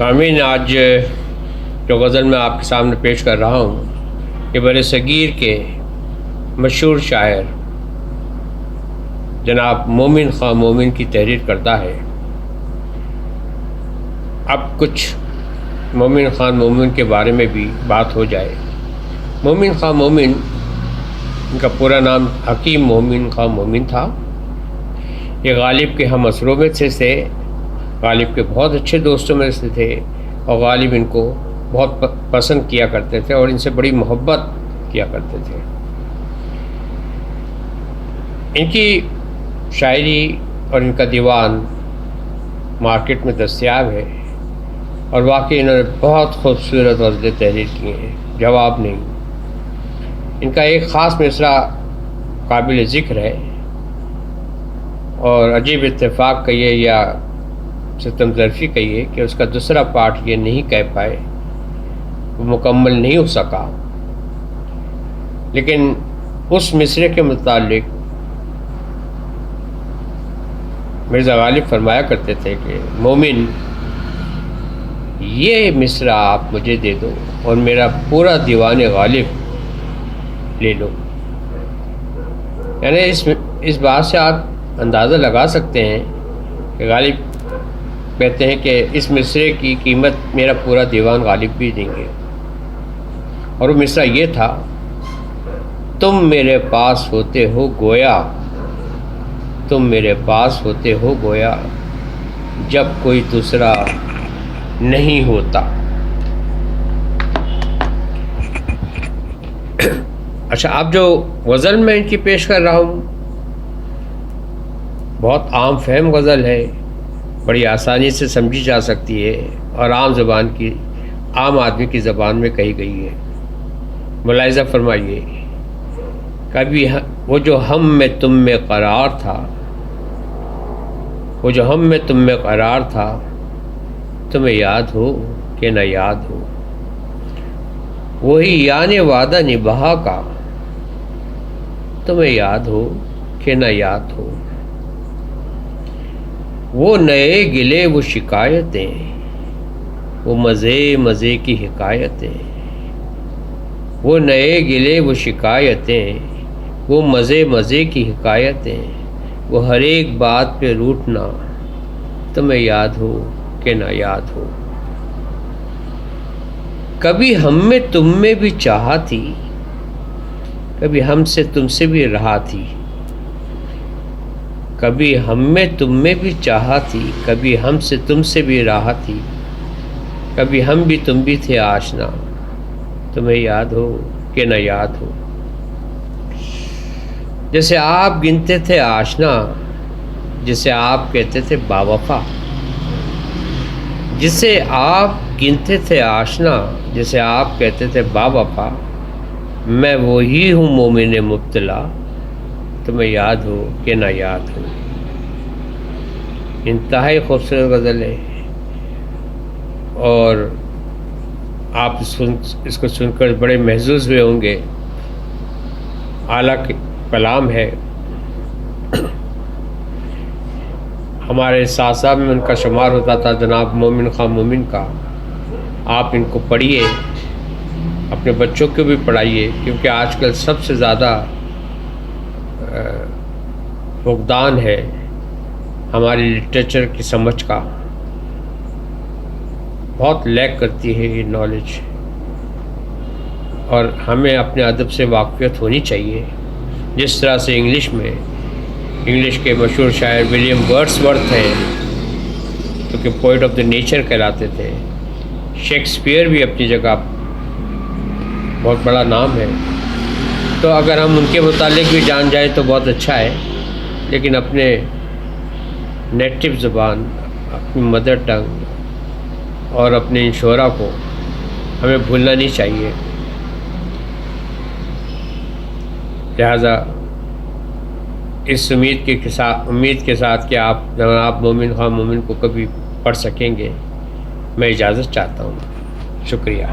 سامعین، آج جو غزل میں آپ کے سامنے پیش کر رہا ہوں یہ بر صغیر کے مشہور شاعر جناب مومن خان مومن کی تحریر کرتا ہے۔ اب کچھ مومن خان مومن کے بارے میں بھی بات ہو جائے۔ مومن خان مومن، ان کا پورا نام حکیم مومن خان مومن تھا۔ یہ غالب کے ہم اسروں میں سے تھے، غالب کے بہت اچھے دوستوں میں سے تھے، اور غالب ان کو بہت پسند کیا کرتے تھے اور ان سے بڑی محبت کیا کرتے تھے۔ ان کی شاعری اور ان کا دیوان مارکیٹ میں دستیاب ہے، اور واقعی انہوں نے بہت خوبصورت غزلیں تحریر کی ہیں، جواب نہیں۔ ان کا ایک خاص مصرع قابل ذکر ہے، اور عجیب اتفاق کہیے یا ستم ظرفی کہیے کہ اس کا دوسرا پارٹ یہ نہیں کہہ پائے، وہ مکمل نہیں ہو سکا۔ لیکن اس مصرعے کے متعلق مرزا غالب فرمایا کرتے تھے کہ مومن، یہ مصرع آپ مجھے دے دو اور میرا پورا دیوان غالب لے لو۔ یعنی اس بات سے آپ اندازہ لگا سکتے ہیں کہ غالب کہتے ہیں کہ اس مصرعے کی قیمت میرا پورا دیوان غالب بھی دیں گے، اور وہ مصرع یہ تھا: تم میرے پاس ہوتے ہو گویا، تم میرے پاس ہوتے ہو گویا، جب کوئی دوسرا نہیں ہوتا۔ اچھا، اب جو غزل میں ان کی پیش کر رہا ہوں بہت عام فہم غزل ہے، بڑی آسانی سے سمجھی جا سکتی ہے، اور عام آدمی کی زبان میں کہی گئی ہے۔ ملاحظہ فرمائیے، کبھی وہ جو ہم میں تم میں قرار تھا، وہ جو ہم میں تم میں قرار تھا، تمہیں یاد ہو کہ نہ یاد ہو، وہی یعنی وعدہ نبھا کا، تمہیں یاد ہو کہ نہ یاد ہو، وہ نئے گلے وہ شکایتیں، وہ مزے مزے کی حکایتیں، وہ نئے گلے وہ شکایتیں، وہ مزے مزے کی حکایتیں، وہ ہر ایک بات پہ روٹنا، تمہیں یاد ہو کہ نہ یاد ہو، کبھی ہم میں تم میں بھی چاہا تھی، کبھی ہم سے تم سے بھی رہا تھی، کبھی ہم میں تم میں بھی چاہا تھی، کبھی ہم سے تم سے بھی رہا تھی، کبھی ہم بھی تم بھی تھے آشنا، تمہیں یاد ہو کہ نہ یاد ہو، جیسے آپ گنتے تھے آشنا، جسے آپ کہتے تھے باوفا، جسے آپ گنتے تھے آشنا، جسے آپ کہتے تھے باوفا، میں وہی ہوں مومن مبتلا، تمہیں یاد ہو کہ نہ یاد ہو۔ انتہائی خوبصورت غزل ہے، اور آپ اس کو سن کر بڑے محظوظ ہوئے ہوں گے۔ اعلیٰ کلام ہے، ہمارے ساتھ میں ان کا شمار ہوتا تھا جناب مومن خان مومن کا۔ آپ ان کو پڑھیے، اپنے بچوں کو بھی پڑھائیے، کیونکہ آج کل سب سے زیادہ فقدان ہے ہماری لٹریچر کی سمجھ کا، بہت لیک کرتی ہے یہ نالج، اور ہمیں اپنے ادب سے واقفیت ہونی چاہیے۔ جس طرح سے انگلش کے مشہور شاعر ولیم ورڈسورتھ ہیں، جو کہ پوئٹ آف دا نیچر کہلاتے تھے، شیکسپیئر بھی اپنی جگہ بہت بڑا نام ہے، تو اگر ہم ان کے متعلق بھی جان جائیں تو بہت اچھا ہے، لیکن اپنے نیٹو زبان، اپنی مدر ٹنگ اور اپنے ان شعراء کو ہمیں بھولنا نہیں چاہیے۔ لہٰذا اس امید کے ساتھ کہ آپ جناب مومن خان مومن کو کبھی پڑھ سکیں گے، میں اجازت چاہتا ہوں۔ شکریہ۔